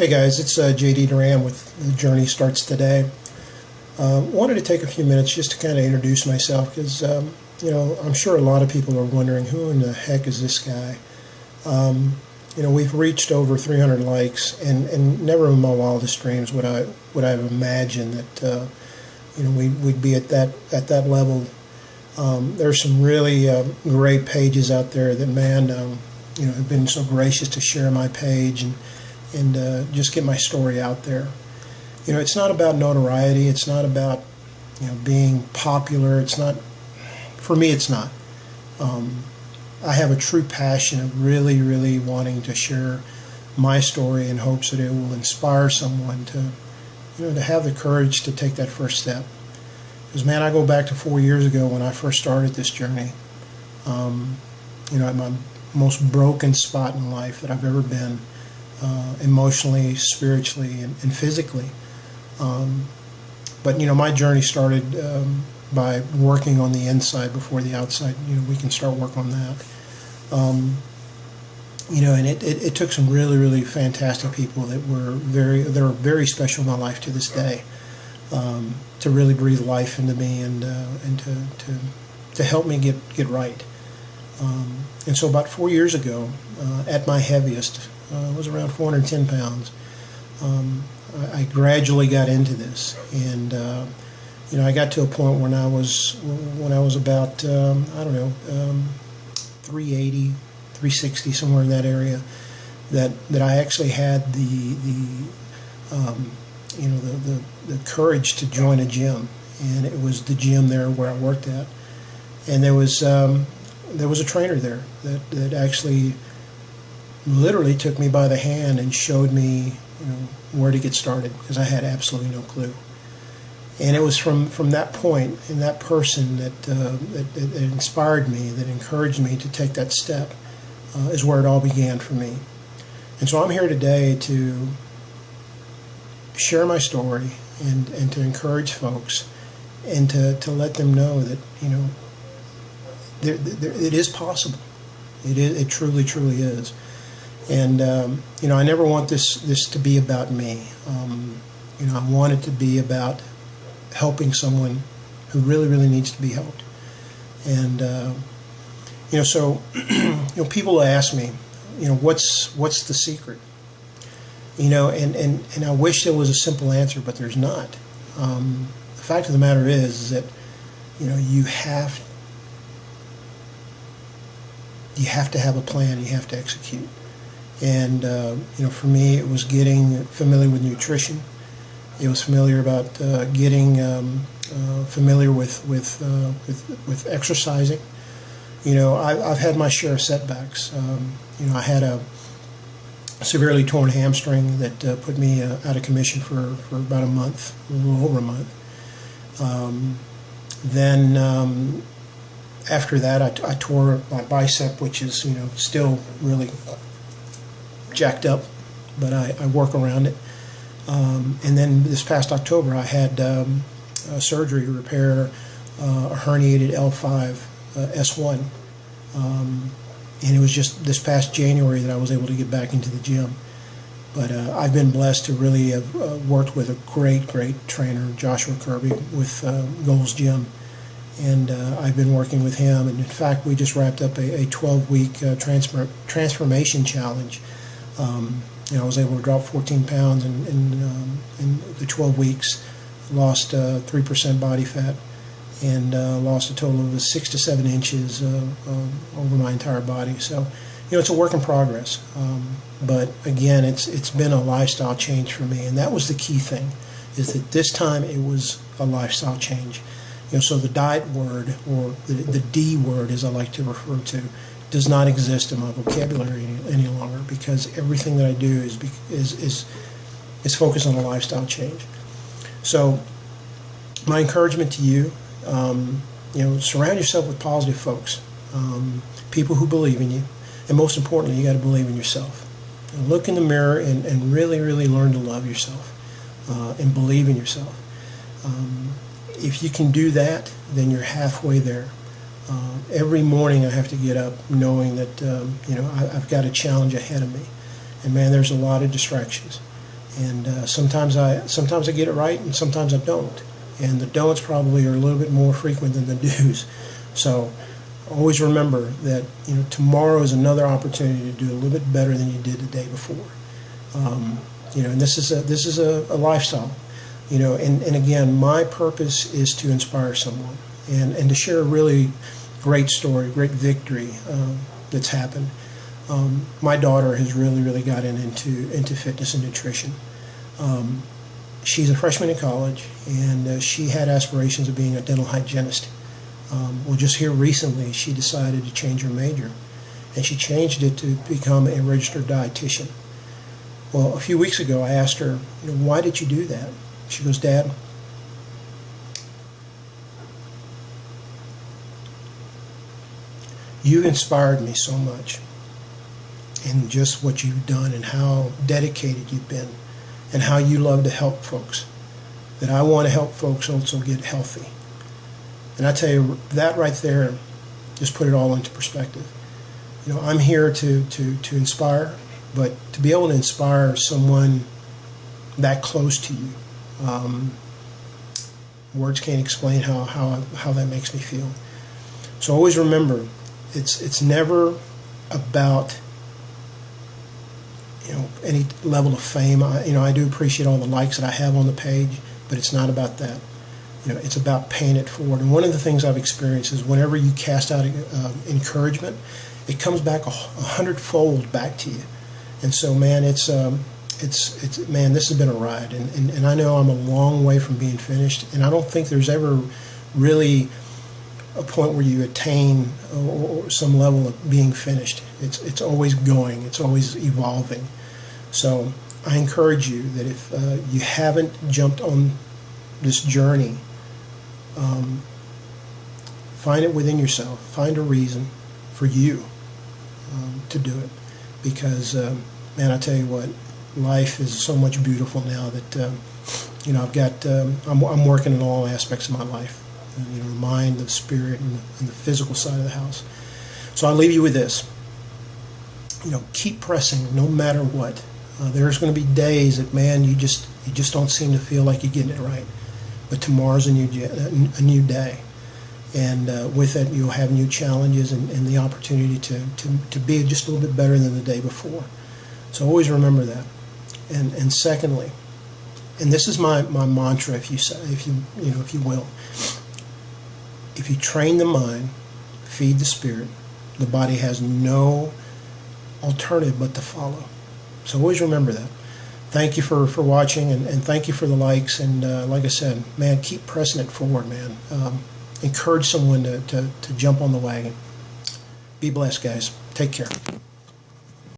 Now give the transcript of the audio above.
Hey guys, it's JD Duran with The Journey Starts Today. Wanted to take a few minutes just to kind of introduce myself because, I'm sure a lot of people are wondering who in the heck is this guy. We've reached over 300 likes, and never in my wildest dreams would I have imagined that we'd be at that level. There's some really great pages out there that have been so gracious to share my page and just get my story out there. It's not about notoriety. It's not about being popular. It's not. For me, it's not. I have a true passion of really, really wanting to share my story in hopes that it will inspire someone to have the courage to take that first step. Because I go back to 4 years ago when I first started this journey. At my most broken spot in life that I've ever been. Emotionally, spiritually, and physically. But my journey started by working on the inside before the outside. We can start work on that. And it took some really, really fantastic people that were very special in my life to this day, to really breathe life into me and to help me get right. And so about 4 years ago, at my heaviest, was around 410 pounds. I gradually got into this, and I got to a point when I was about 380, 360, somewhere in that area, that I actually had the courage to join a gym, and it was the gym there where I worked at, and there was a trainer there that actually literally took me by the hand and showed me where to get started, because I had absolutely no clue. And it was from that point and that person that inspired me, that encouraged me to take that step, is where it all began for me. And so I'm here today to share my story and to encourage folks and to let them know that it is possible. It truly is. And I never want this to be about me. I want it to be about helping someone who really, really needs to be helped. And so people ask me, what's the secret? And I wish there was a simple answer, but there's not. The fact of the matter is that you have to have a plan. You have to execute. And for me, it was getting familiar with nutrition. It was getting familiar with exercising. I've had my share of setbacks. I had a severely torn hamstring that put me out of commission for about a month, a little over a month. Then after that, I tore my bicep, which is still really jacked up, but I work around it. And then this past October, I had surgery to repair a herniated L5 S1. And it was just this past January that I was able to get back into the gym. But I've been blessed to really have worked with a great trainer, Joshua Kirby, with Gold's Gym. And I've been working with him. And in fact, we just wrapped up a 12-week transformation challenge. I was able to drop 14 pounds in the 12 weeks, lost 3% body fat, and lost a total of 6 to 7 inches over my entire body. So, it's a work in progress. But again, it's been a lifestyle change for me, and that was the key thing, is that this time it was a lifestyle change. So the diet word, or the D word, as I like to refer to, does not exist in my vocabulary any longer, because everything that I do is focused on a lifestyle change. So my encouragement to you, surround yourself with positive folks, people who believe in you, and most importantly, you got to believe in yourself. And look in the mirror and really, really learn to love yourself and believe in yourself. If you can do that, then you're halfway there. Every morning I have to get up knowing that I've got a challenge ahead of me, and man, there's a lot of distractions. And sometimes I get it right, and sometimes I don't. And the don'ts probably are a little bit more frequent than the do's. So always remember that tomorrow is another opportunity to do a little bit better than you did the day before. And this is a lifestyle. And again, my purpose is to inspire someone and to share a really great story, great victory that's happened. My daughter has really gotten into fitness and nutrition. She's a freshman in college, and she had aspirations of being a dental hygienist. Well, just here recently, she decided to change her major, and she changed it to become a registered dietitian. Well, a few weeks ago, I asked her, why did you do that? She goes, Dad, you inspired me so much in just what you've done and how dedicated you've been and how you love to help folks, that I want to help folks also get healthy. And I tell you, that right there just put it all into perspective. I'm here to inspire, but to be able to inspire someone that close to you, words can't explain how that makes me feel. So always remember, it's never about any level of fame. I do appreciate all the likes that I have on the page, but it's not about that. It's about paying it forward. And one of the things I've experienced is whenever you cast out encouragement, it comes back 100-fold back to you. And so, man, it's man, this has been a ride, and I know I'm a long way from being finished, and I don't think there's ever really a point where you attain or some level of being finished. It's always going, it's always evolving. So I encourage you that if you haven't jumped on this journey, find it within yourself, find a reason for you to do it, because man, I tell you what, life is so much beautiful now that I've got I'm working in all aspects of my life, the mind, the spirit, and the physical side of the house. So I'll leave you with this. Keep pressing no matter what. There's going to be days that, man, you just don't seem to feel like you're getting it right. But tomorrow's a new day, and with it you'll have new challenges and the opportunity to be just a little bit better than the day before. So always remember that. And secondly, and this is my mantra, if you will, if you train the mind, feed the spirit, the body has no alternative but to follow. So always remember that. Thank you for watching, and thank you for the likes. And like I said, man, keep pressing it forward, man. Encourage someone to jump on the wagon. Be blessed, guys. Take care.